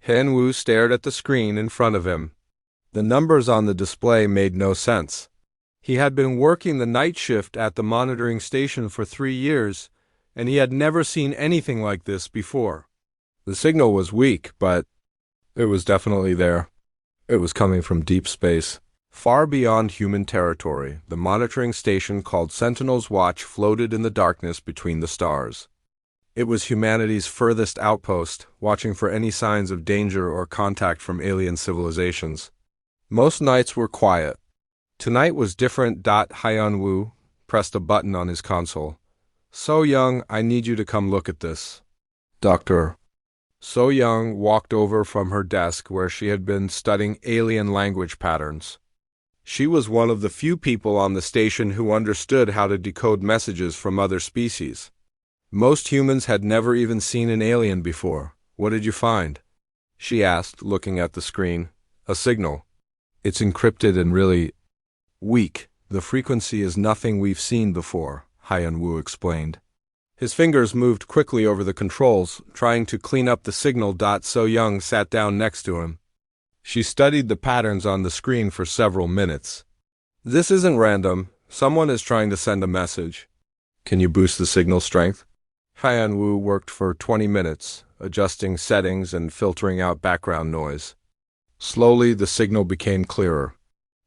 Hanwoo stared at the screen in front of him. The numbers on the display made no sense. He had been working the night shift at the monitoring station for 3 years, and he had never seen anything like this before. The signal was weak, but it was definitely there. It was coming from deep space. Far beyond human territory, the monitoring station called Sentinel's Watch floated in the darkness between the stars. It was humanity's furthest outpost, watching for any signs of danger or contact from alien civilizations. Most nights were quiet. Tonight was different. Hyun-woo pressed a button on his console. So Young, I need you to come look at this. Doctor. So Young walked over from her desk where she had been studying alien language patterns. She was one of the few people on the station who understood how to decode messages from other species. Most humans had never even seen an alien before. What did you find? She asked, looking at the screen. A signal. It's encrypted and really weak. The frequency is nothing we've seen before, Hyun-woo explained. His fingers moved quickly over the controls, trying to clean up the signal. So Young sat down next to him. She studied the patterns on the screen for several minutes. This isn't random. Someone is trying to send a message. Can you boost the signal strength? Hyun-woo worked for 20 minutes, adjusting settings and filtering out background noise. Slowly, the signal became clearer.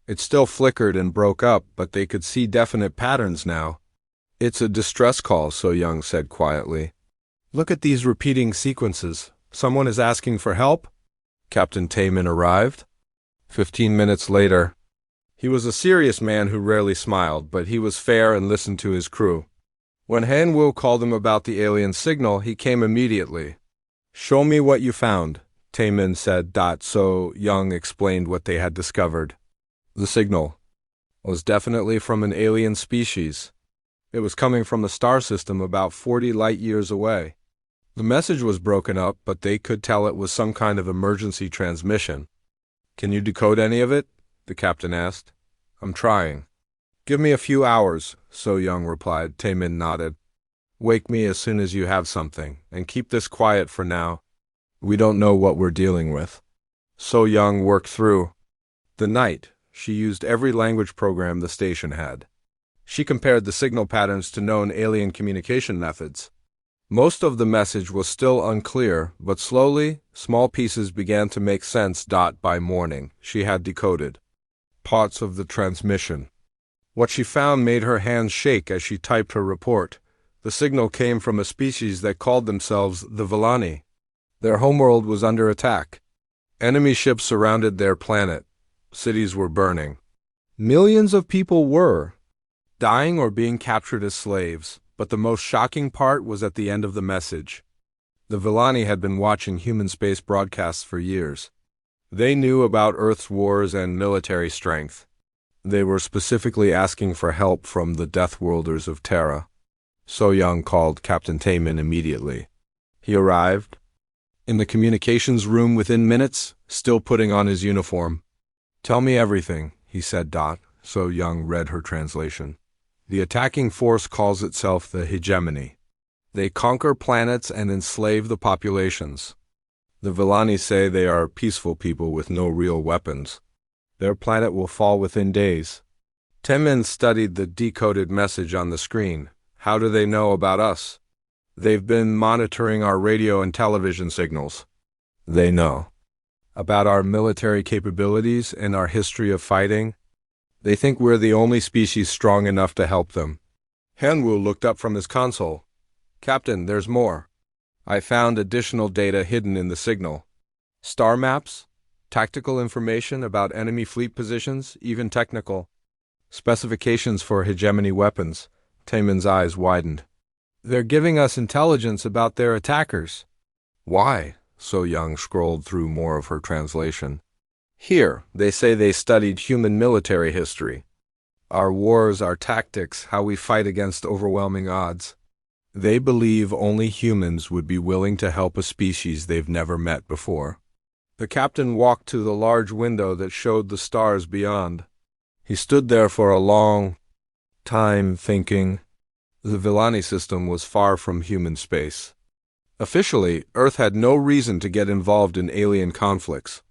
It still flickered and broke up, but they could see definite patterns now. It's a distress call, So Young said quietly. Look at these repeating sequences. Someone is asking for help? Captain Taemin arrived. 15 minutes later. He was a serious man who rarely smiled, but he was fair and listened to his crew. When Hanwoo called him about the alien signal, he came immediately. Show me what you found, Taemin said. So Young explained what they had discovered. The signal was definitely from an alien species. It was coming from a star system about 40 light-years away. The message was broken up, but they could tell it was some kind of emergency transmission. Can you decode any of it? The captain asked. I'm trying. Give me a few hours, So Young replied. Taemin nodded. Wake me as soon as you have something, and keep this quiet for now. We don't know what we're dealing with. So Young worked through the night. She used every language program the station had. She compared the signal patterns to known alien communication methods. Most of the message was still unclear, but slowly, small pieces began to make sense. By morning, she had decoded parts of the transmission. What she found made her hands shake as she typed her report. The signal came from a species that called themselves the Villani. Their homeworld was under attack. Enemy ships surrounded their planet. Cities were burning. Millions of people were dying or being captured as slaves, but the most shocking part was at the end of the message. The Villani had been watching human space broadcasts for years. They knew about Earth's wars and military strength. They were specifically asking for help from the Deathworlders of Terra. So Young called Captain Taemin immediately. He arrived in the communications room within minutes, still putting on his uniform. Tell me everything, he said. So Young read her translation. The attacking force calls itself the Hegemony. They conquer planets and enslave the populations. The Villani say they are peaceful people with no real weapons. Their planet will fall within days. Taemin studied the decoded message on the screen. How do they know about us? They've been monitoring our radio and television signals. They know about our military capabilities and our history of fighting. They think we're the only species strong enough to help them. Hanwoo looked up from his console. Captain, there's more. I found additional data hidden in the signal. Star maps, tactical information about enemy fleet positions, even technical specifications for hegemony weapons. Taemin's eyes widened. They're giving us intelligence about their attackers. Why? So Young scrolled through more of her translation. Here, they say they studied human military history. Our wars, our tactics, how we fight against overwhelming odds. They believe only humans would be willing to help a species they've never met before. The captain walked to the large window that showed the stars beyond. He stood there for a long time thinking. The Villani system was far from human space. Officially, Earth had no reason to get involved in alien conflicts.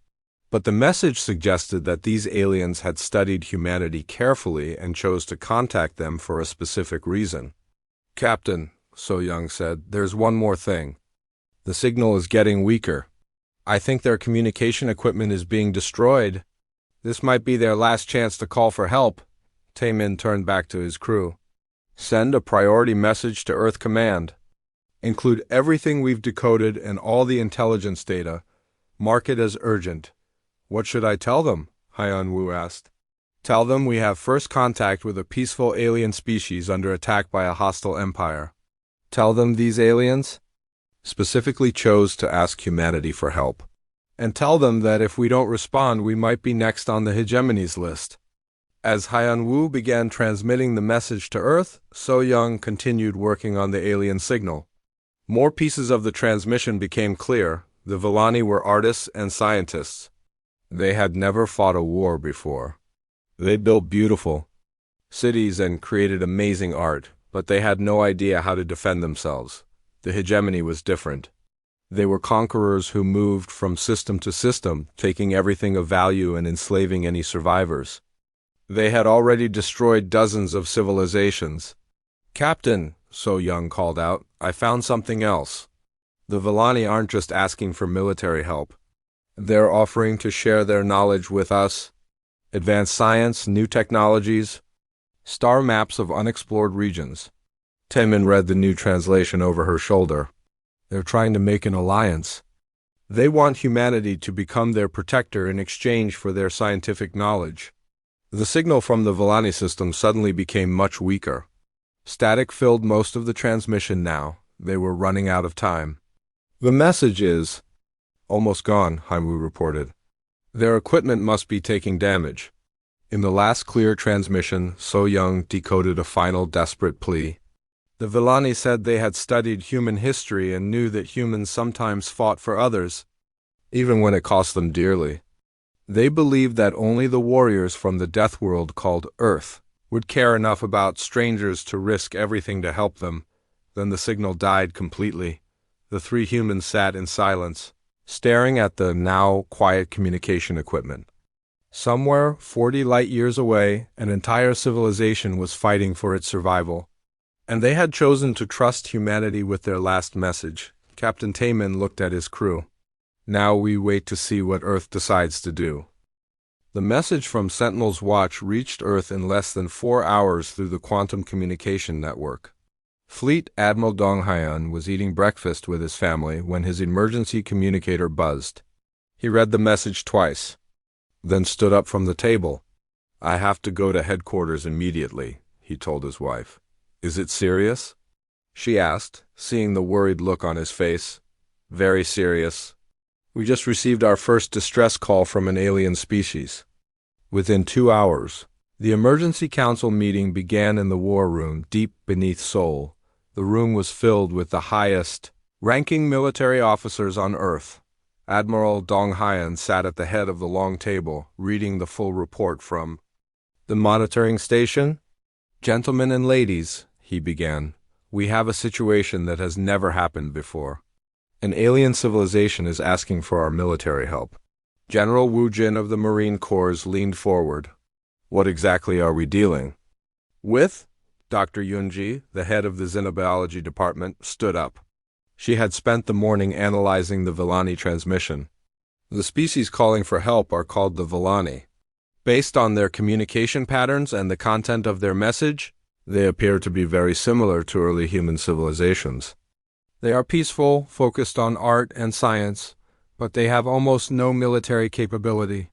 But the message suggested that these aliens had studied humanity carefully and chose to contact them for a specific reason. "Captain," So Young said, "there's one more thing. The signal is getting weaker. I think their communication equipment is being destroyed. This might be their last chance to call for help." Taemin turned back to his crew. "Send a priority message to Earth Command. Include everything we've decoded and all the intelligence data. Mark it as urgent." "What should I tell them?" Hyun-woo asked. "Tell them we have first contact with a peaceful alien species under attack by a hostile empire. Tell them these aliens specifically chose to ask humanity for help. And tell them that if we don't respond, we might be next on the hegemony's list." As Hyun-woo began transmitting the message to Earth, So Young continued working on the alien signal. More pieces of the transmission became clear. The Villani were artists and scientists. They had never fought a war before. They built beautiful cities and created amazing art, but they had no idea how to defend themselves. The hegemony was different. They were conquerors who moved from system to system, taking everything of value and enslaving any survivors. They had already destroyed dozens of civilizations. "Captain," So Young called out, "I found something else. The Villani aren't just asking for military help. They're offering to share their knowledge with us. Advanced science, new technologies, star maps of unexplored regions." Taemin read the new translation over her shoulder. "They're trying to make an alliance. They want humanity to become their protector in exchange for their scientific knowledge." The signal from the Villani system suddenly became much weaker. Static filled most of the transmission now. They were running out of time. "The message is almost gone," Hyun-woo reported. "Their equipment must be taking damage." In the last clear transmission, So Young decoded a final desperate plea. The Villani said they had studied human history and knew that humans sometimes fought for others, even when it cost them dearly. They believed that only the warriors from the death world called Earth would care enough about strangers to risk everything to help them. Then the signal died completely. The three humans sat in silence, staring at the now quiet communication equipment. Somewhere 40 light-years away, an entire civilization was fighting for its survival. And they had chosen to trust humanity with their last message. Captain Taemin looked at his crew. "Now we wait to see what Earth decides to do." The message from Sentinel's watch reached Earth in less than 4 hours through the quantum communication network. Fleet Admiral Dong Hyun was eating breakfast with his family when his emergency communicator buzzed. He read the message twice, then stood up from the table. "I have to go to headquarters immediately," he told his wife. "Is it serious?" she asked, seeing the worried look on his face. "Very serious. We just received our first distress call from an alien species." Within 2 hours, the emergency council meeting began in the war room deep beneath Seoul. The room was filled with the highest-ranking military officers on Earth. Admiral Dong Hyun sat at the head of the long table, reading the full report from the monitoring station. "Gentlemen and ladies," he began, "we have a situation that has never happened before. An alien civilization is asking for our military help." General Woo Jin of the Marine Corps leaned forward. "What exactly are we dealing with?" Dr. Yoonji, the head of the Xenobiology department, stood up. She had spent the morning analyzing the Villani transmission. The species calling for help are called the Villani. Based on their communication patterns and the content of their message, they appear to be very similar to early human civilizations. They are peaceful, focused on art and science, but they have almost no military capability.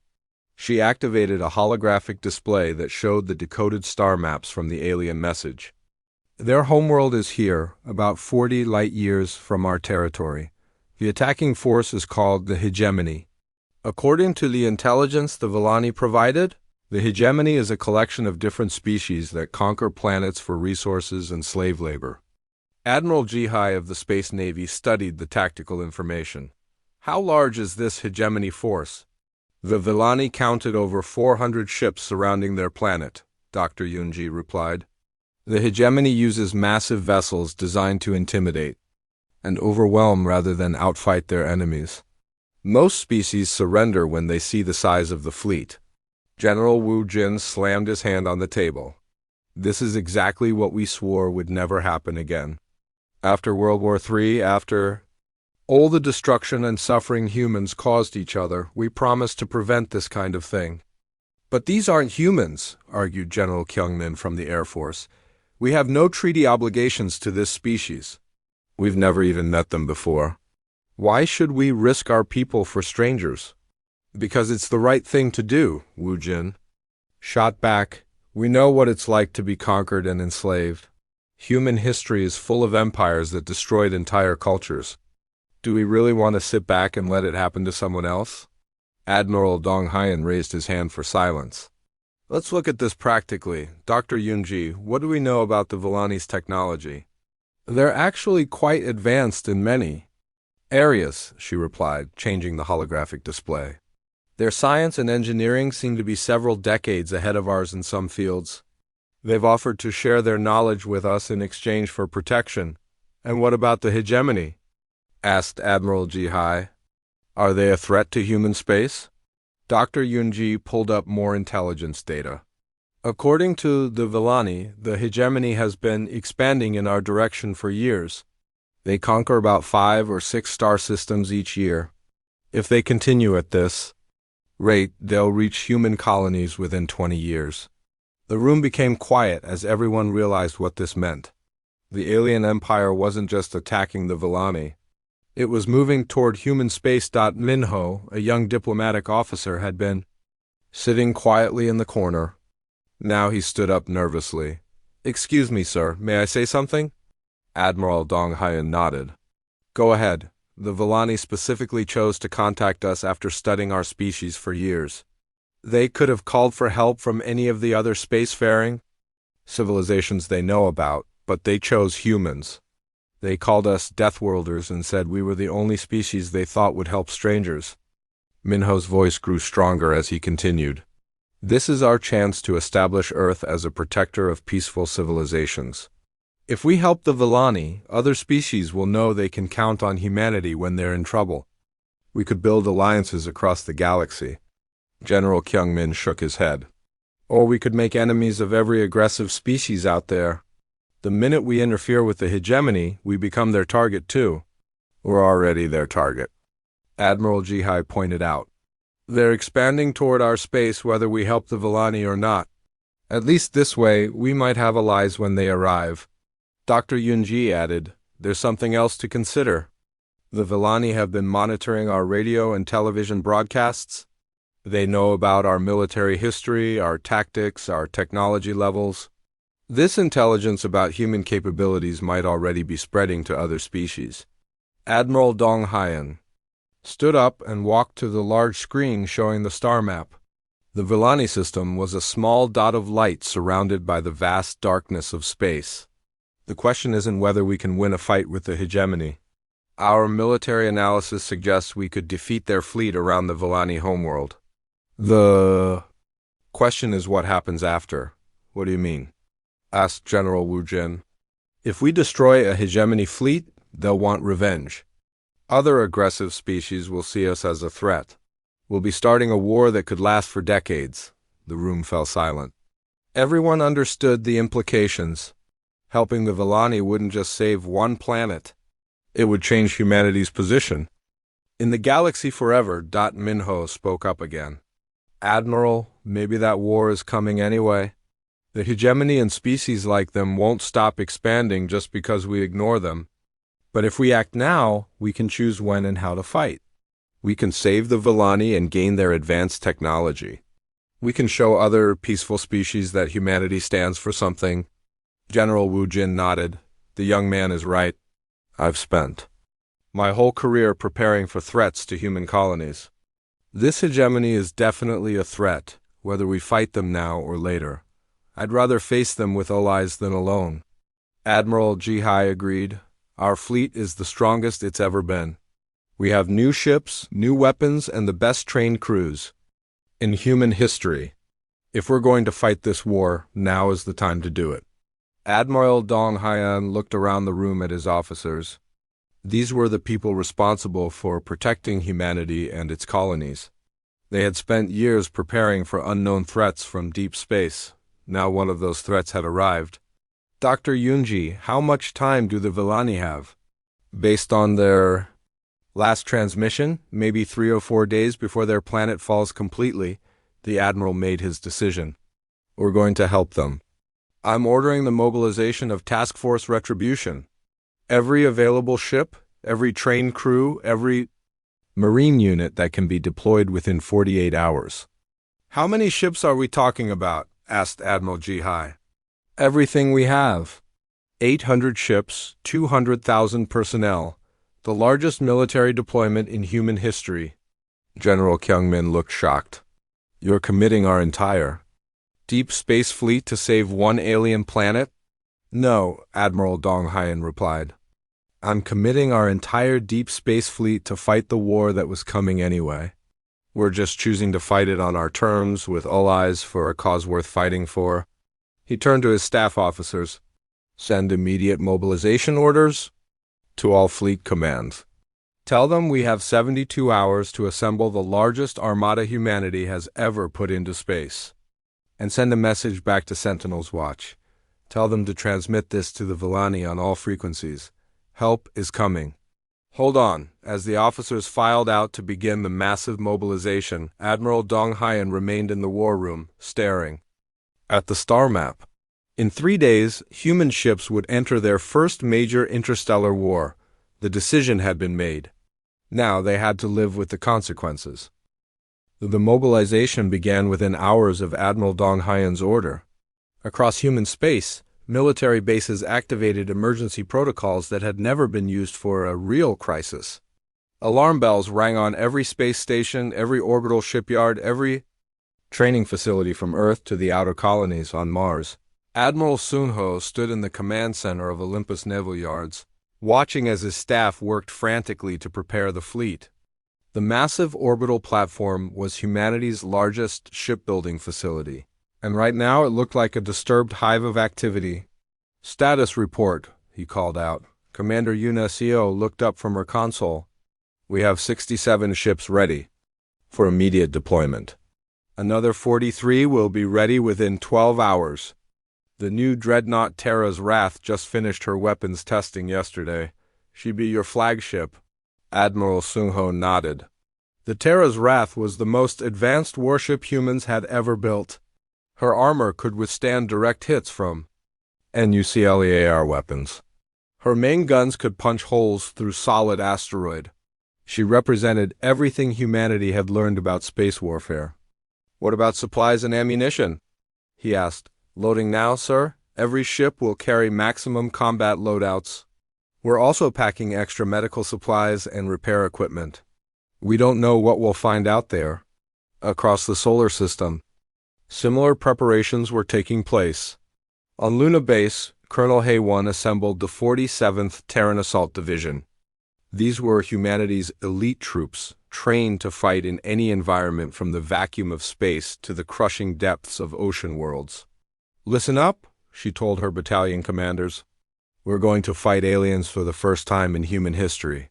She activated a holographic display that showed the decoded star maps from the alien message. "Their homeworld is here, about 40 light-years from our territory. The attacking force is called the Hegemony. According to the intelligence the Villani provided, the Hegemony is a collection of different species that conquer planets for resources and slave labor." Admiral Jihai of the Space Navy studied the tactical information. "How large is this Hegemony force?" "The Villani counted over 400 ships surrounding their planet," Dr. Yoonji replied. "The Hegemony uses massive vessels designed to intimidate, and overwhelm rather than outfight their enemies. Most species surrender when they see the size of the fleet. General Wu Jin slammed his hand on the table. This is exactly what we swore would never happen again. After World War III, after all the destruction and suffering humans caused each other, we promised to prevent this kind of thing. But these aren't humans, argued General Kyungmin from the Air Force. We have no treaty obligations to this species. We've never even met them before. Why should we risk our people for strangers? Because it's the right thing to do, Wu Jin shot back. We know what it's like to be conquered and enslaved. Human history is full of empires that destroyed entire cultures. Do we really want to sit back and let it happen to someone else? Admiral Dong Haiyan raised his hand for silence. Let's look at this practically. Dr. Yunji, what do we know about the Villani's technology? They're actually quite advanced in many areas, she replied, changing the holographic display. Their science and engineering seem to be several decades ahead of ours in some fields. They've offered to share their knowledge with us in exchange for protection. And what about the hegemony? Asked Admiral Ji Hai. Are they a threat to human space? Dr. Yunji pulled up more intelligence data. According to the Villani, the hegemony has been expanding in our direction for years. They conquer about 5 or 6 star systems each year. If they continue at this rate, they'll reach human colonies within 20 years. The room became quiet as everyone realized what this meant. The alien empire wasn't just attacking the Villani. It was moving toward human space. Minho, a young diplomatic officer, had been sitting quietly in the corner. Now he stood up nervously. Excuse me, sir, may I say something? Admiral Dong Haiyan nodded. Go ahead. The Villani specifically chose to contact us after studying our species for years. They could have called for help from any of the other spacefaring civilizations they know about, but they chose humans. They called us Deathworlders and said we were the only species they thought would help strangers. Minho's voice grew stronger as he continued. This is our chance to establish Earth as a protector of peaceful civilizations. If we help the Villani, other species will know they can count on humanity when they're in trouble. We could build alliances across the galaxy. General Kyungmin shook his head. Or we could make enemies of every aggressive species out there. The minute we interfere with the hegemony, we become their target too. We're already their target. Admiral Ji Hai pointed out. They're expanding toward our space whether we help the Villani or not. At least this way, we might have allies when they arrive. Dr. Yunji added, there's something else to consider. The Villani have been monitoring our radio and television broadcasts. They know about our military history, our tactics, our technology levels. This intelligence about human capabilities might already be spreading to other species. Admiral Dong Haiyan stood up and walked to the large screen showing the star map. The Villani system was a small dot of light surrounded by the vast darkness of space. The question isn't whether we can win a fight with the hegemony. Our military analysis suggests we could defeat their fleet around the Villani homeworld. The question is what happens after. What do you mean? Asked General Wu Jin. If we destroy a hegemony fleet, they'll want revenge. Other aggressive species will see us as a threat. We'll be starting a war that could last for decades. The room fell silent. Everyone understood the implications. Helping the Villani wouldn't just save one planet. It would change humanity's position. In the galaxy forever, Minho spoke up again. Admiral, maybe that war is coming anyway. The hegemony and species like them won't stop expanding just because we ignore them. But if we act now, we can choose when and how to fight. We can save the Villani and gain their advanced technology. We can show other peaceful species that humanity stands for something. General Wu Jin nodded. The young man is right. I've spent my whole career preparing for threats to human colonies. This hegemony is definitely a threat, whether we fight them now or later. I'd rather face them with allies than alone. Admiral Ji Hai agreed. Our fleet is the strongest it's ever been. We have new ships, new weapons, and the best trained crews in human history. If we're going to fight this war, now is the time to do it. Admiral Dong Haiyan looked around the room at his officers. These were the people responsible for protecting humanity and its colonies. They had spent years preparing for unknown threats from deep space. Now one of those threats had arrived. Dr. Yunji, how much time do the Villani have? Based on their last transmission, maybe 3 or 4 days before their planet falls completely, the Admiral made his decision. We're going to help them. I'm ordering the mobilization of Task Force Retribution. Every available ship, every trained crew, every Marine unit that can be deployed within 48 hours. How many ships are we talking about? Asked Admiral Jihai. Everything we have. 800 ships, 200,000 personnel. The largest military deployment in human history. General Kyungmin looked shocked. You're committing our entire deep space fleet to save one alien planet? No, Admiral Dong Hyen replied. I'm committing our entire deep space fleet to fight the war that was coming anyway. We're just choosing to fight it on our terms, with all eyes for a cause worth fighting for. He turned to his staff officers. Send immediate mobilization orders to all fleet commands. Tell them we have 72 hours to assemble the largest armada humanity has ever put into space. And send a message back to Sentinel's Watch. Tell them to transmit this to the Villani on all frequencies. Help is coming. Hold on. As the officers filed out to begin the massive mobilization, Admiral Dong Hyen remained in the war room, staring at the star map. In 3 days, human ships would enter their first major interstellar war. The decision had been made. Now they had to live with the consequences. The mobilization began within hours of Admiral Dong Hyen's order. Across human space, military bases activated emergency protocols that had never been used for a real crisis. Alarm bells rang on every space station, every orbital shipyard, every training facility from Earth to the outer colonies on Mars. Admiral Sunho stood in the command center of Olympus Naval Yards, watching as his staff worked frantically to prepare the fleet. The massive orbital platform was humanity's largest shipbuilding facility, and right now it looked like a disturbed hive of activity. Status report, he called out. Commander Yuna Seo looked up from her console. We have 67 ships ready for immediate deployment. Another 43 will be ready within 12 hours. The new dreadnought Terra's Wrath just finished her weapons testing yesterday. She'd be your flagship. Admiral Sungho nodded. The Terra's Wrath was the most advanced warship humans had ever built. Her armor could withstand direct hits from NUCLEAR weapons. Her main guns could punch holes through solid asteroid. She represented everything humanity had learned about space warfare. What about supplies and ammunition? He asked. Loading now, sir. Every ship will carry maximum combat loadouts. We're also packing extra medical supplies and repair equipment. We don't know what we'll find out there. Across the solar system, similar preparations were taking place. On Luna Base, Colonel Hae-won assembled the 47th Terran Assault Division. These were humanity's elite troops, trained to fight in any environment from the vacuum of space to the crushing depths of ocean worlds. Listen up, she told her battalion commanders. We're going to fight aliens for the first time in human history.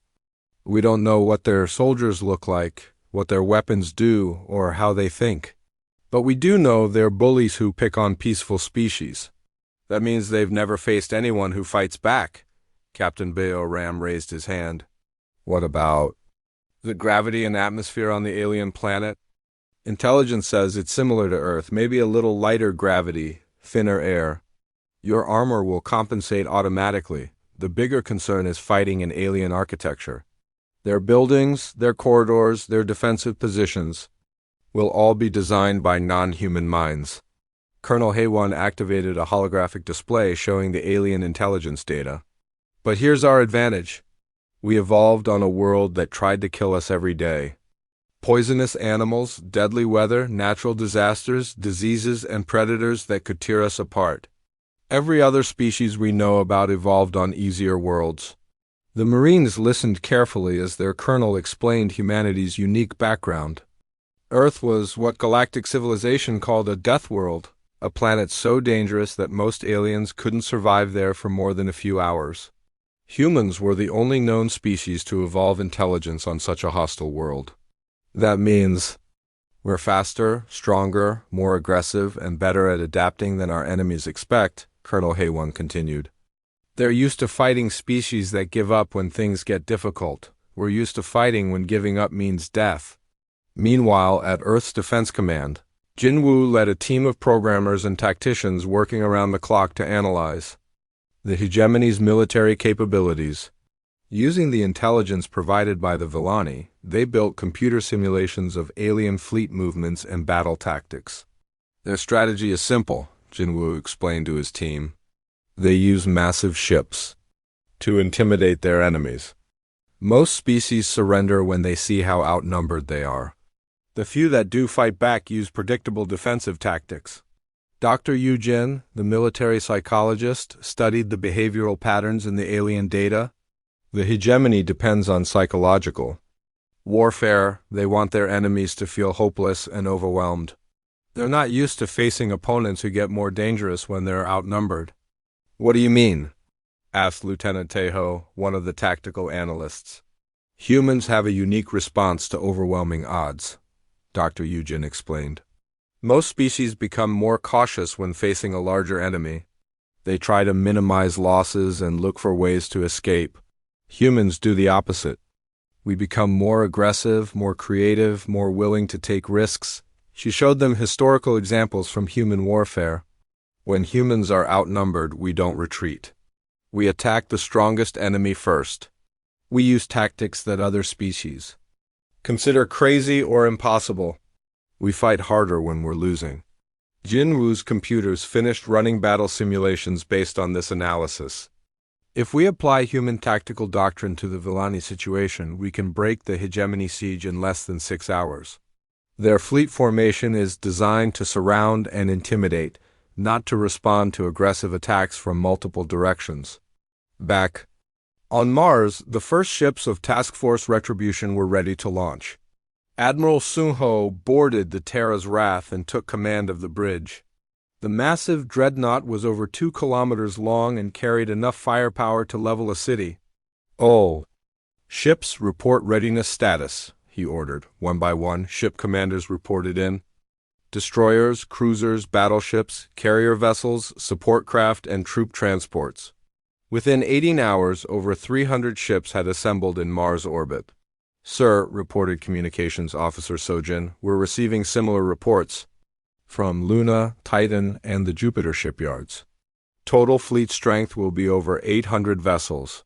We don't know what their soldiers look like, what their weapons do, or how they think. But we do know they're bullies who pick on peaceful species. That means they've never faced anyone who fights back. Captain Bayo Ram raised his hand. What about the gravity and atmosphere on the alien planet? Intelligence says it's similar to Earth, maybe a little lighter gravity, thinner air. Your armor will compensate automatically. The bigger concern is fighting in alien architecture. Their buildings, their corridors, their defensive positions will all be designed by non-human minds. Colonel Hae-won activated a holographic display showing the alien intelligence data. But here's our advantage. We evolved on a world that tried to kill us every day. Poisonous animals, deadly weather, natural disasters, diseases, and predators that could tear us apart. Every other species we know about evolved on easier worlds. The Marines listened carefully as their colonel explained humanity's unique background. Earth was what galactic civilization called a death world, a planet so dangerous that most aliens couldn't survive there for more than a few hours. Humans were the only known species to evolve intelligence on such a hostile world. That means we're faster, stronger, more aggressive, and better at adapting than our enemies expect, Colonel Haywan continued. They're used to fighting species that give up when things get difficult. We're used to fighting when giving up means death. Meanwhile, at Earth's Defense Command, Jinwoo led a team of programmers and tacticians working around the clock to analyze the hegemony's military capabilities. Using the intelligence provided by the Villani, they built computer simulations of alien fleet movements and battle tactics. Their strategy is simple, Jinwoo explained to his team. They use massive ships to intimidate their enemies. Most species surrender when they see how outnumbered they are. The few that do fight back use predictable defensive tactics. Dr. Yu Jin, the military psychologist, studied the behavioral patterns in the alien data. The hegemony depends on psychological warfare. They want their enemies to feel hopeless and overwhelmed. They're not used to facing opponents who get more dangerous when they're outnumbered. What do you mean? Asked Lieutenant Teho, one of the tactical analysts. Humans have a unique response to overwhelming odds, Dr. Eugen explained. Most species become more cautious when facing a larger enemy. They try to minimize losses and look for ways to escape. Humans do the opposite. We become more aggressive, more creative, more willing to take risks. She showed them historical examples from human warfare. When humans are outnumbered, we don't retreat. We attack the strongest enemy first. We use tactics that other species consider crazy or impossible. We fight harder when we're losing. Jinwoo's computers finished running battle simulations based on this analysis. If we apply human tactical doctrine to the Villani situation, we can break the hegemony siege in less than 6 hours. Their fleet formation is designed to surround and intimidate, not to respond to aggressive attacks from multiple directions. Back on Mars, the first ships of Task Force Retribution were ready to launch. Admiral Sun-ho boarded the Terra's Wrath and took command of the bridge. The massive dreadnought was over 2 kilometers long and carried enough firepower to level a city. "Oh, ships, report readiness status," he ordered. One by one, ship commanders reported in. Destroyers, cruisers, battleships, carrier vessels, support craft, and troop transports. Within 18 hours, over 300 ships had assembled in Mars orbit. "Sir," reported Communications Officer Sojin, "we're receiving similar reports from Luna, Titan, and the Jupiter shipyards. Total fleet strength will be over 800 vessels."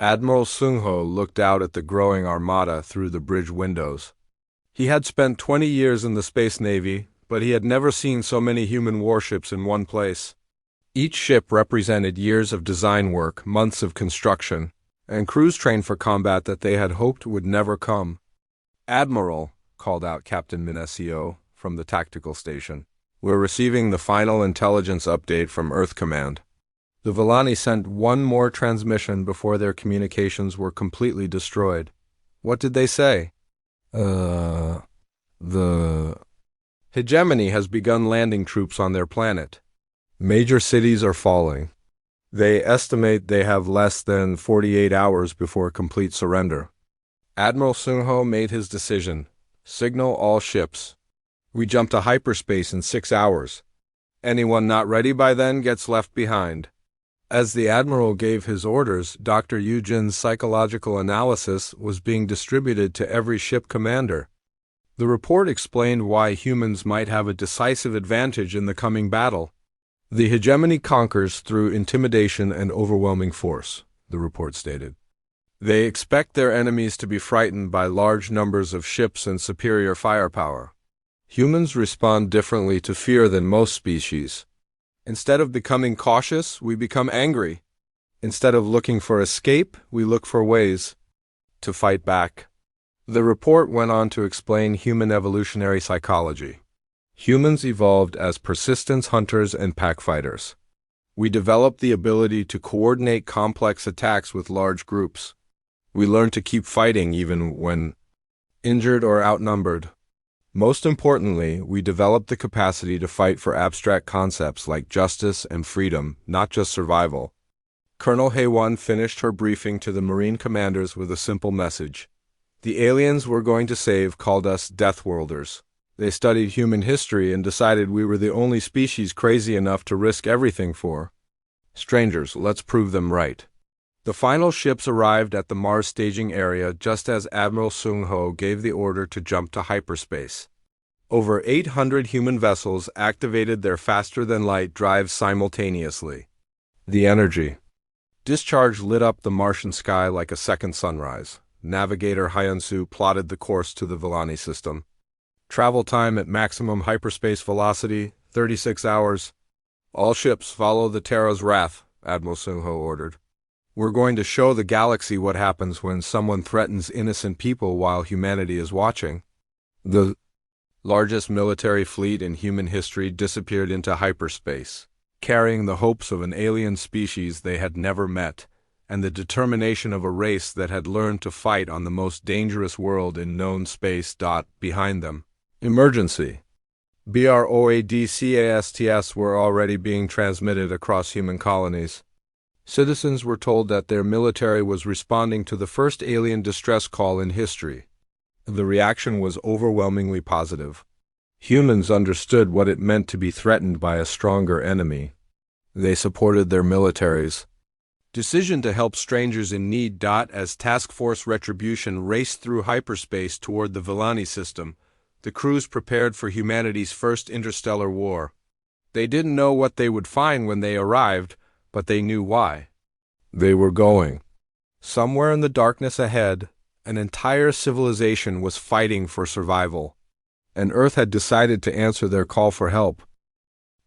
Admiral Sun-ho looked out at the growing Armada through the bridge windows. He had spent 20 years in the Space Navy, but he had never seen so many human warships in one place. Each ship represented years of design work, months of construction, and crews trained for combat that they had hoped would never come. "Admiral," called out Captain Minesio from the tactical station, "we're receiving the final intelligence update from Earth Command." The Villani sent one more transmission before their communications were completely destroyed. What did they say? The hegemony has begun landing troops on their planet. Major cities are falling. They estimate they have less than 48 hours before complete surrender. Admiral Sun-ho made his decision. Signal all ships. We jump to hyperspace in 6 hours. Anyone not ready by then gets left behind. As the Admiral gave his orders, Dr. Eugen's psychological analysis was being distributed to every ship commander. The report explained why humans might have a decisive advantage in the coming battle. The hegemony conquers through intimidation and overwhelming force, the report stated. They expect their enemies to be frightened by large numbers of ships and superior firepower. Humans respond differently to fear than most species. Instead of becoming cautious, we become angry. Instead of looking for escape, we look for ways to fight back. The report went on to explain human evolutionary psychology. Humans evolved as persistence hunters and pack fighters. We developed the ability to coordinate complex attacks with large groups. We learned to keep fighting even when injured or outnumbered. Most importantly, we developed the capacity to fight for abstract concepts like justice and freedom, not just survival. Colonel Hay-1 finished her briefing to the Marine commanders with a simple message. The aliens we're going to save called us Deathworlders. They studied human history and decided we were the only species crazy enough to risk everything for. Strangers, let's prove them right. The final ships arrived at the Mars staging area just as Admiral Sung-ho gave the order to jump to hyperspace. Over 800 human vessels activated their faster-than-light drives simultaneously. The energy discharge lit up the Martian sky like a second sunrise. Navigator Hyunsu plotted the course to the Villani system. Travel time at maximum hyperspace velocity, 36 hours. All ships follow the Terra's wrath, Admiral Sung-ho ordered. We're going to show the galaxy what happens when someone threatens innocent people while humanity is watching. The largest military fleet in human history disappeared into hyperspace, carrying the hopes of an alien species they had never met, and the determination of a race that had learned to fight on the most dangerous world in known space. Behind them. Emergency. BROADCASTs were already being transmitted across human colonies. Citizens were told that their military was responding to the first alien distress call in history. The reaction was overwhelmingly positive. Humans understood what it meant to be threatened by a stronger enemy. They supported their militaries. Decision to help strangers in need. As Task Force Retribution raced through hyperspace toward the Villani system, the crews prepared for humanity's first interstellar war. They didn't know what they would find when they arrived, but they knew why. They were going. Somewhere in the darkness ahead, an entire civilization was fighting for survival, and Earth had decided to answer their call for help.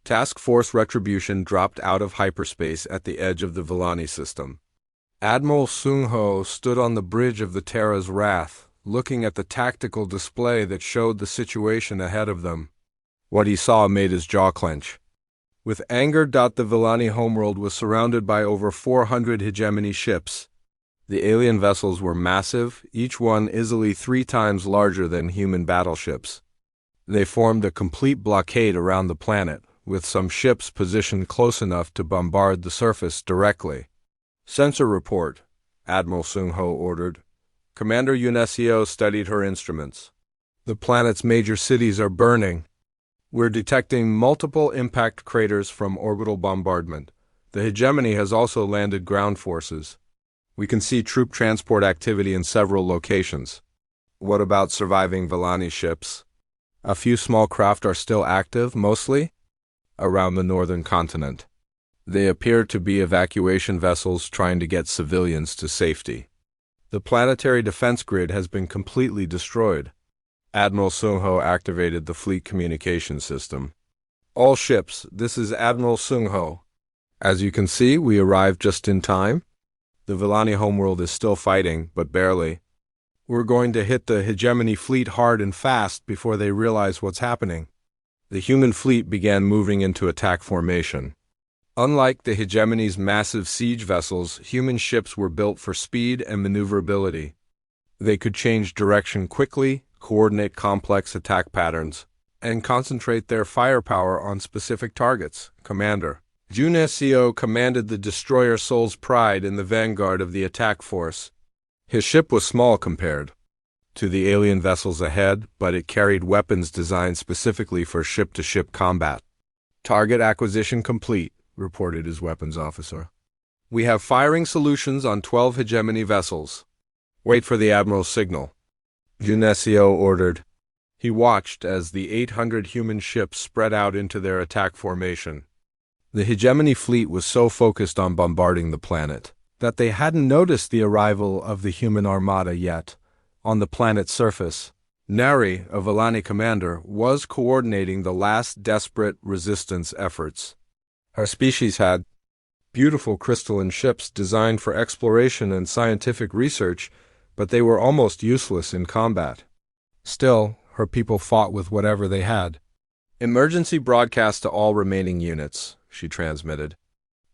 Task Force Retribution dropped out of hyperspace at the edge of the Villani system. Admiral Sung-ho stood on the bridge of the Terra's wrath, looking at the tactical display that showed the situation ahead of them. What he saw made his jaw clench. With anger, the Villani homeworld was surrounded by over 400 hegemony ships. The alien vessels were massive, each one easily 3 times larger than human battleships. They formed a complete blockade around the planet, with some ships positioned close enough to bombard the surface directly. Sensor report, Admiral Sung-ho ordered. Commander Yunesio studied her instruments. The planet's major cities are burning. We're detecting multiple impact craters from orbital bombardment. The hegemony has also landed ground forces. We can see troop transport activity in several locations. What about surviving Villani ships? A few small craft are still active, mostly around the northern continent. They appear to be evacuation vessels trying to get civilians to safety. The planetary defense grid has been completely destroyed. Admiral Sung-ho activated the fleet communication system. All ships, this is Admiral Sung-ho. As you can see, we arrived just in time. The Villani homeworld is still fighting, but barely. We're going to hit the hegemony fleet hard and fast before they realize what's happening. The human fleet began moving into attack formation. Unlike the hegemony's massive siege vessels, human ships were built for speed and maneuverability. They could change direction quickly, coordinate complex attack patterns, and concentrate their firepower on specific targets. Commander Junesio commanded the destroyer Soul's Pride in the vanguard of the attack force. His ship was small compared to the alien vessels ahead, but it carried weapons designed specifically for ship-to-ship combat. Target acquisition complete, reported his weapons officer. We have firing solutions on 12 hegemony vessels. Wait for the Admiral's signal, Junesio ordered. He watched as the 800 human ships spread out into their attack formation. The hegemony fleet was so focused on bombarding the planet that they hadn't noticed the arrival of the human armada yet. On the planet's surface, Nari, a Villani commander, was coordinating the last desperate resistance efforts. Her species had beautiful crystalline ships designed for exploration and scientific research, but they were almost useless in combat. Still, her people fought with whatever they had. Emergency broadcast to all remaining units, she transmitted.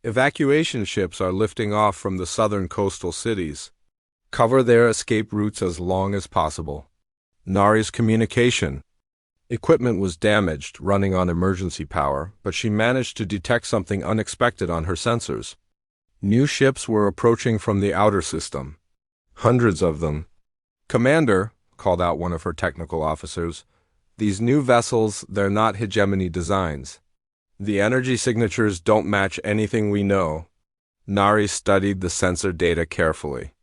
Evacuation ships are lifting off from the southern coastal cities. Cover their escape routes as long as possible. Nari's communication equipment was damaged, running on emergency power, but she managed to detect something unexpected on her sensors. New ships were approaching from the outer system. Hundreds of them. "Commander," called out one of her technical officers, "these new vessels, they're not hegemony designs. The energy signatures don't match anything we know." Nari studied the sensor data carefully.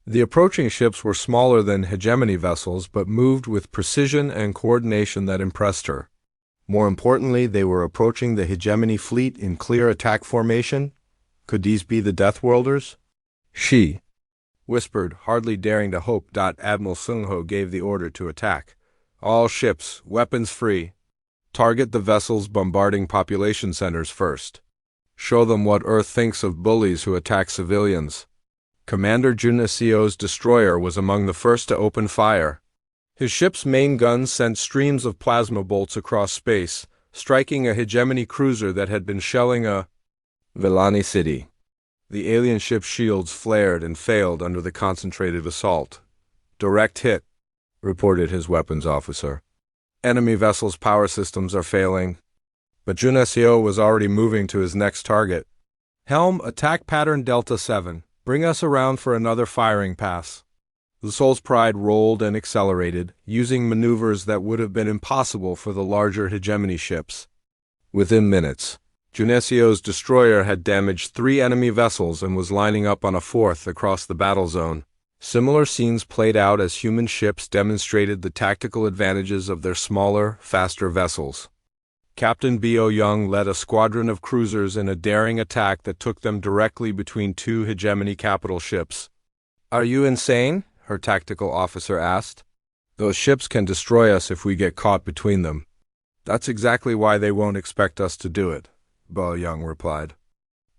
The approaching ships were smaller than hegemony vessels, but moved with precision and coordination that impressed her. More importantly, they were approaching the hegemony fleet in clear attack formation. Could these be the Deathworlders? She whispered, hardly daring to hope. Admiral Sungho gave the order to attack. "All ships, weapons free. Target the vessels bombarding population centers first. Show them what Earth thinks of bullies who attack civilians." Commander Junesio's destroyer was among the first to open fire. His ship's main guns sent streams of plasma bolts across space, striking a hegemony cruiser that had been shelling a Villani city. The alien ship's shields flared and failed under the concentrated assault. "Direct hit," reported his weapons officer. "Enemy vessel's power systems are failing." But Junesio was already moving to his next target. "Helm, attack pattern Delta 7. Bring us around for another firing pass." The Soul's Pride rolled and accelerated, using maneuvers that would have been impossible for the larger hegemony ships. Within minutes, Junesio's destroyer had damaged 3 enemy vessels and was lining up on a 4th across the battle zone. Similar scenes played out as human ships demonstrated the tactical advantages of their smaller, faster vessels. Captain Bo Young led a squadron of cruisers in a daring attack that took them directly between 2 hegemony capital ships. "Are you insane?" her tactical officer asked. "Those ships can destroy us if we get caught between them." "That's exactly why they won't expect us to do it," Bo Young replied.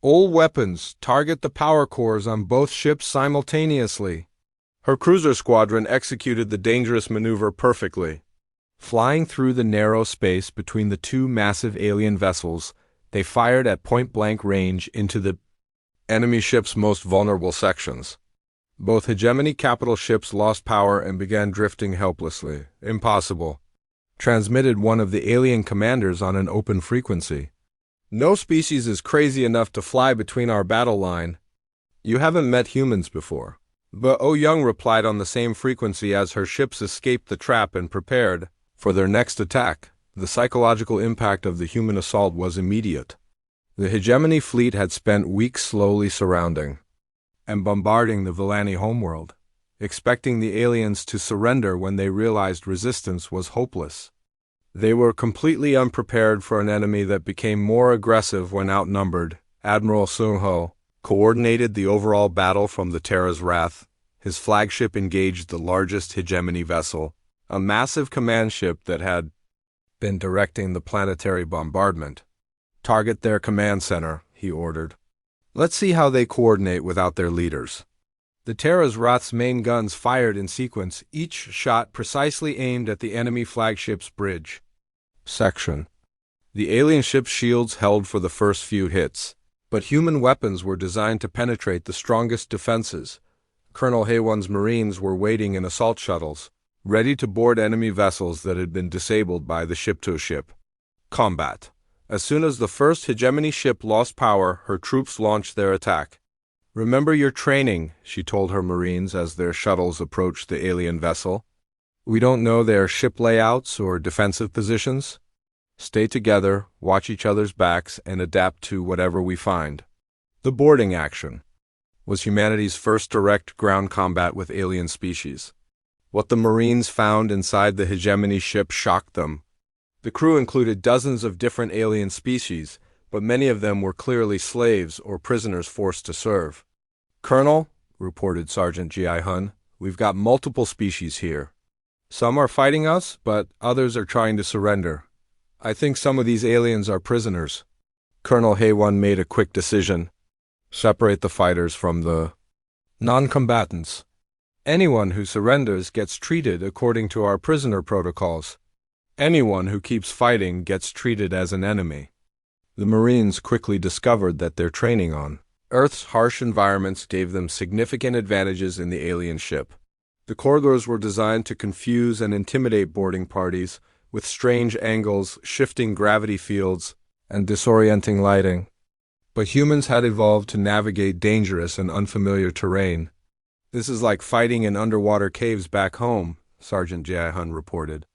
"All weapons, target the power cores on both ships simultaneously." Her cruiser squadron executed the dangerous maneuver perfectly. Flying through the narrow space between the 2 massive alien vessels, they fired at point-blank range into the enemy ship's most vulnerable sections. Both hegemony capital ships lost power and began drifting helplessly. "Impossible," transmitted one of the alien commanders on an open frequency. "No species is crazy enough to fly between our battle line. You haven't met humans before." But Oh Young replied on the same frequency as her ships escaped the trap and prepared for their next attack. The psychological impact of the human assault was immediate. The hegemony fleet had spent weeks slowly surrounding and bombarding the Villani homeworld, expecting the aliens to surrender when they realized resistance was hopeless. They were completely unprepared for an enemy that became more aggressive when outnumbered. Admiral Sungho coordinated the overall battle from the Terra's Wrath. His flagship engaged the largest hegemony vessel, a massive command ship that had been directing the planetary bombardment. "Target their command center," he ordered. "Let's see how they coordinate without their leaders." The Terra's Wrath's main guns fired in sequence, each shot precisely aimed at the enemy flagship's bridge section. The alien ship's shields held for the first few hits, but human weapons were designed to penetrate the strongest defenses. Colonel Haywon's Marines were waiting in assault shuttles, ready to board enemy vessels that had been disabled by the ship-to-ship combat. As soon as the first hegemony ship lost power, her troops launched their attack. "Remember your training," she told her Marines as their shuttles approached the alien vessel. "We don't know their ship layouts or defensive positions. Stay together, watch each other's backs, and adapt to whatever we find." The boarding action was humanity's first direct ground combat with alien species. What the Marines found inside the hegemony ship shocked them. The crew included dozens of different alien species, but many of them were clearly slaves or prisoners forced to serve. "Colonel," reported Sergeant G.I. Hun, "we've got multiple species here. Some are fighting us, but others are trying to surrender. I think some of these aliens are prisoners." Colonel Haywon made a quick decision. "Separate the fighters from the non-combatants. Anyone who surrenders gets treated according to our prisoner protocols. Anyone who keeps fighting gets treated as an enemy." The Marines quickly discovered that their training on Earth's harsh environments gave them significant advantages in the alien ship. The corridors were designed to confuse and intimidate boarding parties, with strange angles, shifting gravity fields, and disorienting lighting. But humans had evolved to navigate dangerous and unfamiliar terrain. "This is like fighting in underwater caves back home," Sergeant Jaehan reported.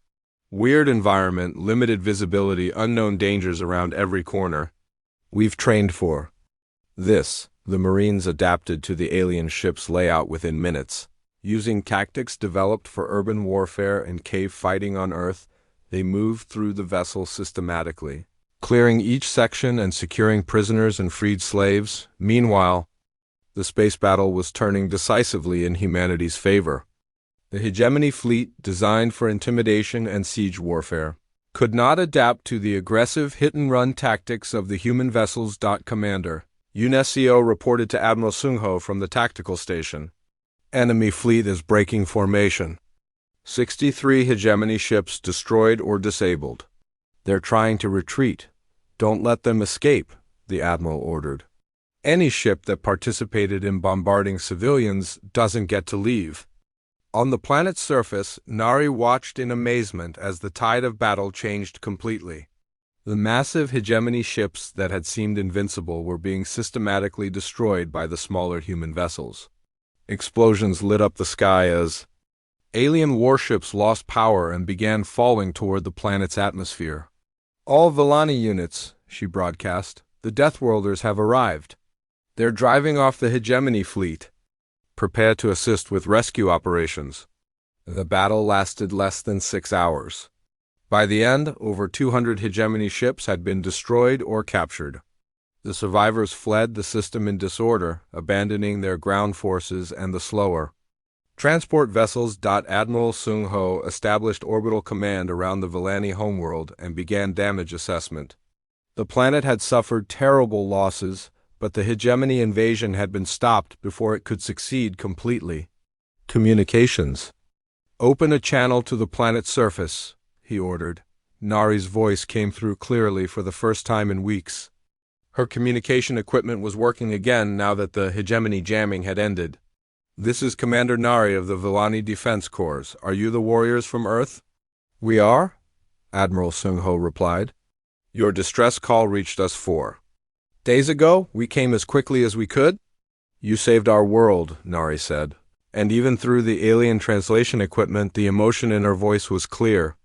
"Weird environment, limited visibility, unknown dangers around every corner. We've trained for this." The Marines adapted to the alien ship's layout within minutes. Using tactics developed for urban warfare and cave fighting on Earth, they moved through the vessel systematically, clearing each section and securing prisoners and freed slaves. Meanwhile, the space battle was turning decisively in humanity's favor. The hegemony fleet, designed for intimidation and siege warfare, could not adapt to the aggressive hit-and-run tactics of the human vessels. Commander UNESCO reported to Admiral Sung-ho from the tactical station. "Enemy fleet is breaking formation. 63 hegemony ships destroyed or disabled. They're trying to retreat. Don't let them escape," the admiral ordered. "Any ship that participated in bombarding civilians doesn't get to leave." On the planet's surface, Nari watched in amazement as the tide of battle changed completely. The massive hegemony ships that had seemed invincible were being systematically destroyed by the smaller human vessels. Explosions lit up the sky as alien warships lost power and began falling toward the planet's atmosphere. "All Villani units," she broadcast, "the Deathworlders have arrived. They're driving off the hegemony fleet. Prepare to assist with rescue operations." The battle lasted less than 6 hours. By the end, over 200 hegemony ships had been destroyed or captured. The survivors fled the system in disorder, abandoning their ground forces and the slower transport vessels. Admiral Sung-ho established orbital command around the Villani homeworld and began damage assessment. The planet had suffered terrible losses, but the hegemony invasion had been stopped before it could succeed completely. "Communications. Open a channel to the planet's surface," he ordered. Nari's voice came through clearly for the first time in weeks. Her communication equipment was working again now that the hegemony jamming had ended. "This is Commander Nari of the Villani Defense Corps. Are you the warriors from Earth?" "We are," Admiral Sung-ho replied. "Your distress call reached us 4 days ago. We came as quickly as we could." "You saved our world," Nari said. And even through the alien translation equipment, the emotion in her voice was clear.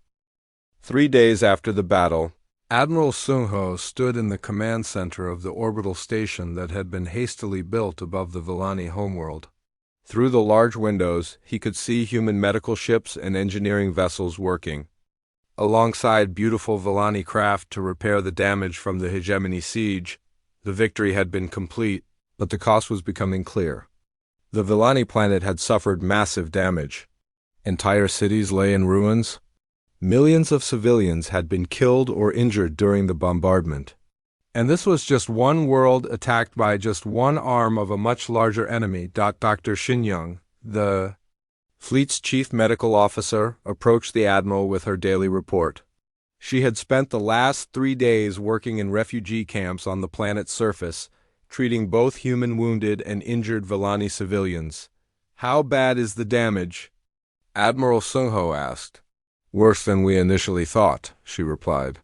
3 days after the battle, Admiral Sung-ho stood in the command center of the orbital station that had been hastily built above the Villani homeworld. Through the large windows, he could see human medical ships and engineering vessels working, alongside beautiful Villani craft to repair the damage from the hegemony siege. The victory had been complete, but the cost was becoming clear. The Villani planet had suffered massive damage. Entire cities lay in ruins. Millions of civilians had been killed or injured during the bombardment. And this was just one world attacked by just one arm of a much larger enemy. Dr. Shin-young, the fleet's chief medical officer, approached the admiral with her daily report. She had spent the last 3 days working in refugee camps on the planet's surface, treating both human wounded and injured Villani civilians. "How bad is the damage?" Admiral Sung-ho asked. "Worse than we initially thought," she replied.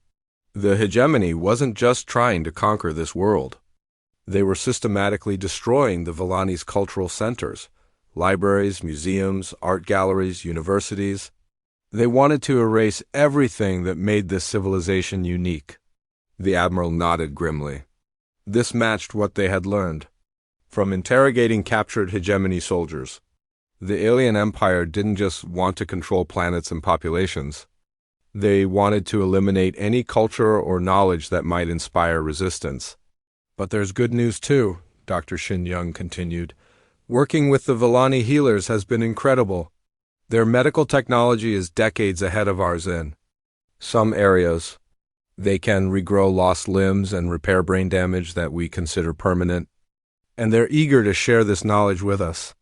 "The hegemony wasn't just trying to conquer this world. They were systematically destroying the Villani's cultural centers, libraries, museums, art galleries, universities. They wanted to erase everything that made this civilization unique." The admiral nodded grimly. This matched what they had learned from interrogating captured hegemony soldiers. The alien empire didn't just want to control planets and populations. They wanted to eliminate any culture or knowledge that might inspire resistance. "But there's good news too," Dr. Shin-young continued. "Working with the Villani healers has been incredible. Their medical technology is decades ahead of ours in some areas. They can regrow lost limbs and repair brain damage that we consider permanent. And they're eager to share this knowledge with us."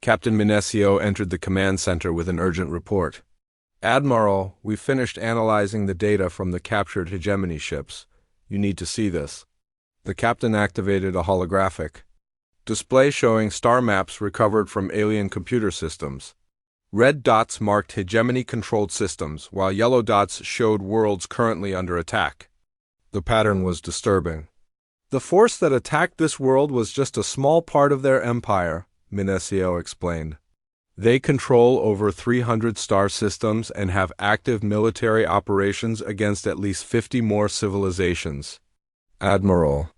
Captain Minesio entered the command center with an urgent report. "Admiral, we finished analyzing the data from the captured hegemony ships. You need to see this." The captain activated a holographic display showing star maps recovered from alien computer systems. Red dots marked hegemony-controlled systems, while yellow dots showed worlds currently under attack. The pattern was disturbing. The force that attacked this world was just a small part of their empire, Minesio explained. They control over 300 star systems and have active military operations against at least 50 more civilizations. Admiral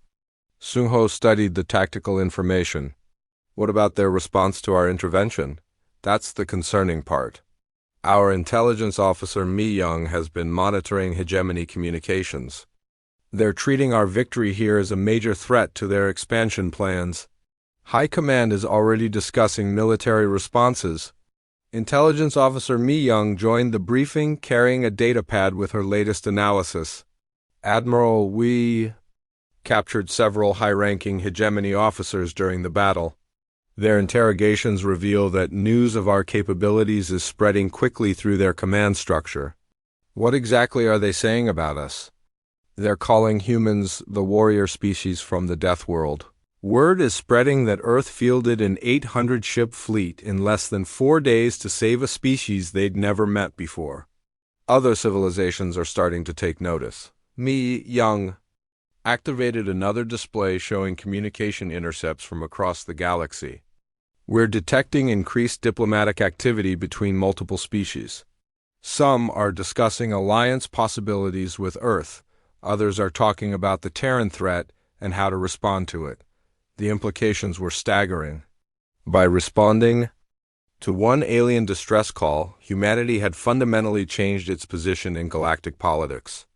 Sunho studied the tactical information. What about their response to our intervention? That's the concerning part. Our intelligence officer Mi Young has been monitoring hegemony communications. They're treating our victory here as a major threat to their expansion plans. High Command is already discussing military responses. Intelligence Officer Mi Young joined the briefing carrying a datapad with her latest analysis. Admiral, we captured several high-ranking hegemony officers during the battle. Their interrogations reveal that news of our capabilities is spreading quickly through their command structure. What exactly are they saying about us? They're calling humans the warrior species from the Death World. Word is spreading that Earth fielded an 800-ship fleet in less than 4 days to save a species they'd never met before. Other civilizations are starting to take notice. Mi Young activated another display showing communication intercepts from across the galaxy. We're detecting increased diplomatic activity between multiple species. Some are discussing alliance possibilities with Earth. Others are talking about the Terran threat and how to respond to it. The implications were staggering. By responding to one alien distress call, humanity had fundamentally changed its position in galactic politics.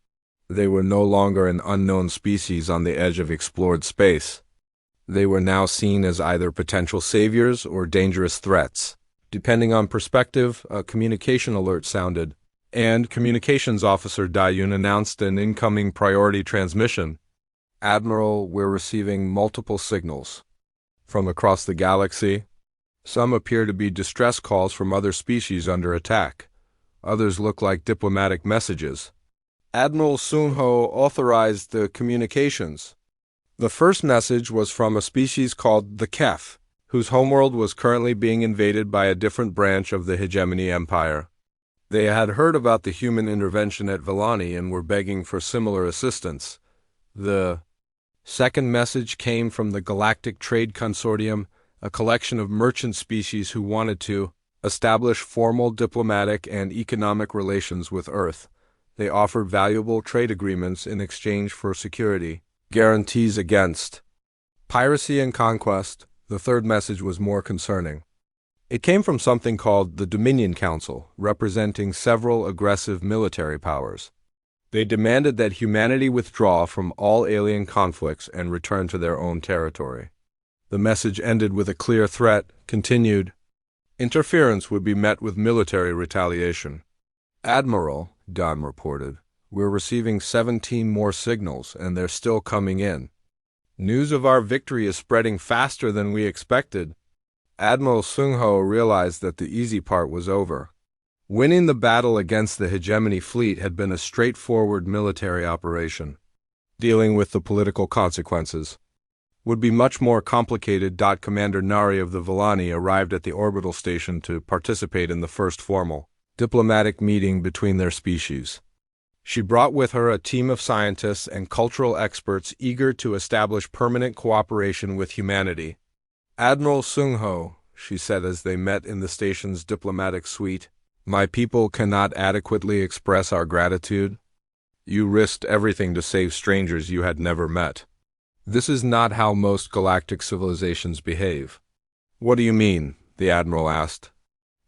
They were no longer an unknown species on the edge of explored space. They were now seen as either potential saviors or dangerous threats. Depending on perspective, a communication alert sounded, and Communications Officer Dayun announced an incoming priority transmission. Admiral, we're receiving multiple signals from across the galaxy. Some appear to be distress calls from other species under attack. Others look like diplomatic messages. Admiral Sunho authorized the communications. The first message was from a species called the Kef, whose homeworld was currently being invaded by a different branch of the hegemony empire. They had heard about the human intervention at Villani and were begging for similar assistance. The second message came from the Galactic Trade Consortium, a collection of merchant species who wanted to establish formal diplomatic and economic relations with Earth. They offered valuable trade agreements in exchange for security, guarantees against piracy and conquest. The third message was more concerning. It came from something called the Dominion Council, representing several aggressive military powers. They demanded that humanity withdraw from all alien conflicts and return to their own territory. The message ended with a clear threat, continued. Interference would be met with military retaliation. Admiral, Don reported, we're receiving 17 more signals, and they're still coming in. News of our victory is spreading faster than we expected. Admiral Sunho realized that the easy part was over. Winning the battle against the hegemony fleet had been a straightforward military operation. Dealing with the political consequences would be much more complicated. Commander Nari of the Villani arrived at the orbital station to participate in the first formal diplomatic meeting between their species. She brought with her a team of scientists and cultural experts eager to establish permanent cooperation with humanity. Admiral Sunho, she said as they met in the station's diplomatic suite, my people cannot adequately express our gratitude. You risked everything to save strangers you had never met. This is not how most galactic civilizations behave. What do you mean? The Admiral asked.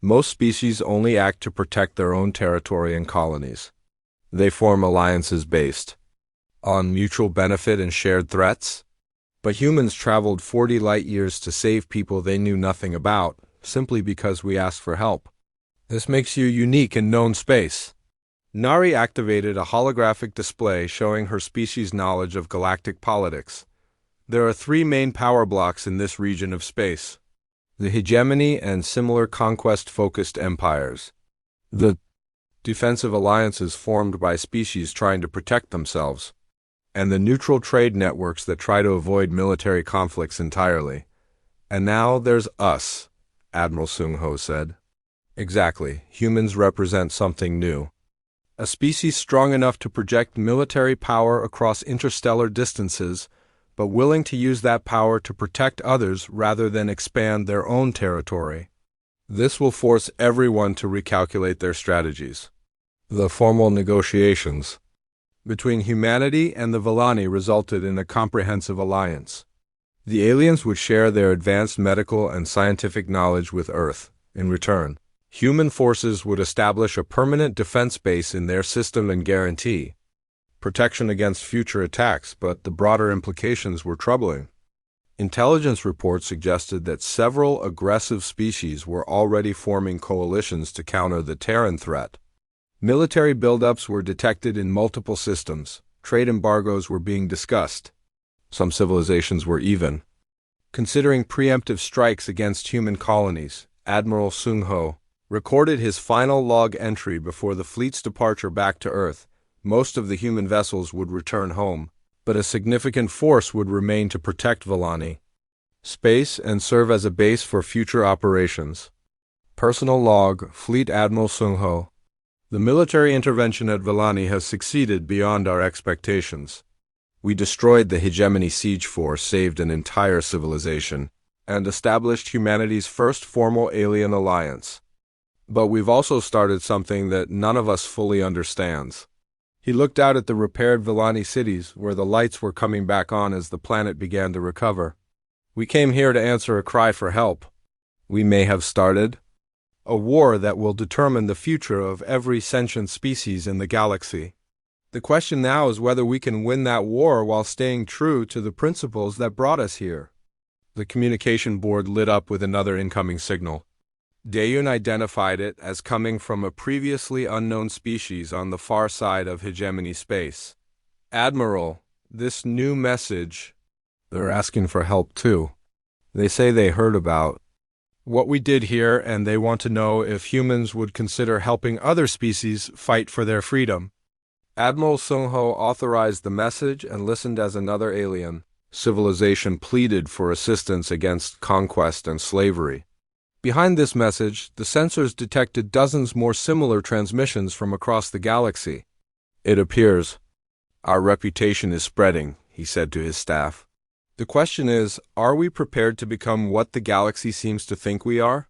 Most species only act to protect their own territory and colonies. They form alliances based on mutual benefit and shared threats. But humans traveled 40 light-years to save people they knew nothing about, simply because we asked for help. This makes you unique in known space. Nari activated a holographic display showing her species' knowledge of galactic politics. There are 3 main power blocks in this region of space: the hegemony and similar conquest-focused empires, the defensive alliances formed by species trying to protect themselves, and the neutral trade networks that try to avoid military conflicts entirely. And now there's us, Admiral Sunho said. Exactly. Humans represent something new. A species strong enough to project military power across interstellar distances, but willing to use that power to protect others rather than expand their own territory. This will force everyone to recalculate their strategies. The formal negotiations between humanity and the Villani resulted in a comprehensive alliance. The aliens would share their advanced medical and scientific knowledge with Earth. In return, human forces would establish a permanent defense base in their system and guarantee protection against future attacks, but the broader implications were troubling. Intelligence reports suggested that several aggressive species were already forming coalitions to counter the Terran threat. Military buildups were detected in multiple systems. Trade embargoes were being discussed. Some civilizations were even considering preemptive strikes against human colonies. Admiral Sung Ho recorded his final log entry before the fleet's departure back to Earth. Most of the human vessels would return home, but a significant force would remain to protect Villani space and serve as a base for future operations. Personal log, Fleet Admiral Sung Ho. The military intervention at Villani has succeeded beyond our expectations. We destroyed the hegemony siege force, saved an entire civilization, and established humanity's first formal alien alliance. But we've also started something that none of us fully understands. He looked out at the repaired Villani cities, where the lights were coming back on as the planet began to recover. We came here to answer a cry for help. We may have started a war that will determine the future of every sentient species in the galaxy. The question now is whether we can win that war while staying true to the principles that brought us here. The communication board lit up with another incoming signal. Dayun identified it as coming from a previously unknown species on the far side of hegemony space. Admiral, this new message. They're asking for help too. They say they heard about what we did here, and they want to know if humans would consider helping other species fight for their freedom. Admiral Sung Ho authorized the message and listened as another alien civilization pleaded for assistance against conquest and slavery. Behind this message, the sensors detected dozens more similar transmissions from across the galaxy. It appears our reputation is spreading, he said to his staff. The question is, are we prepared to become what the galaxy seems to think we are?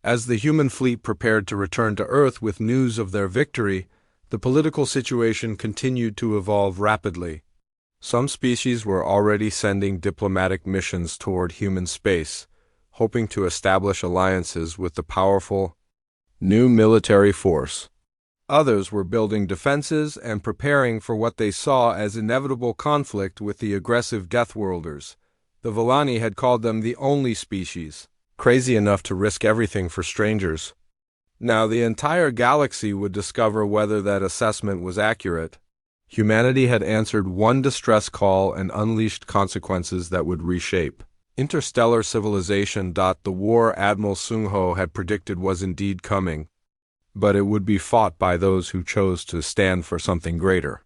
As the human fleet prepared to return to Earth with news of their victory, the political situation continued to evolve rapidly. Some species were already sending diplomatic missions toward human space, hoping to establish alliances with the powerful new military force. Others were building defenses and preparing for what they saw as inevitable conflict with the aggressive Deathworlders. The Villani had called them the only species, crazy enough to risk everything for strangers. Now the entire galaxy would discover whether that assessment was accurate. Humanity had answered one distress call and unleashed consequences that would reshape interstellar civilization. The war Admiral Sung Ho had predicted was indeed coming, but it would be fought by those who chose to stand for something greater.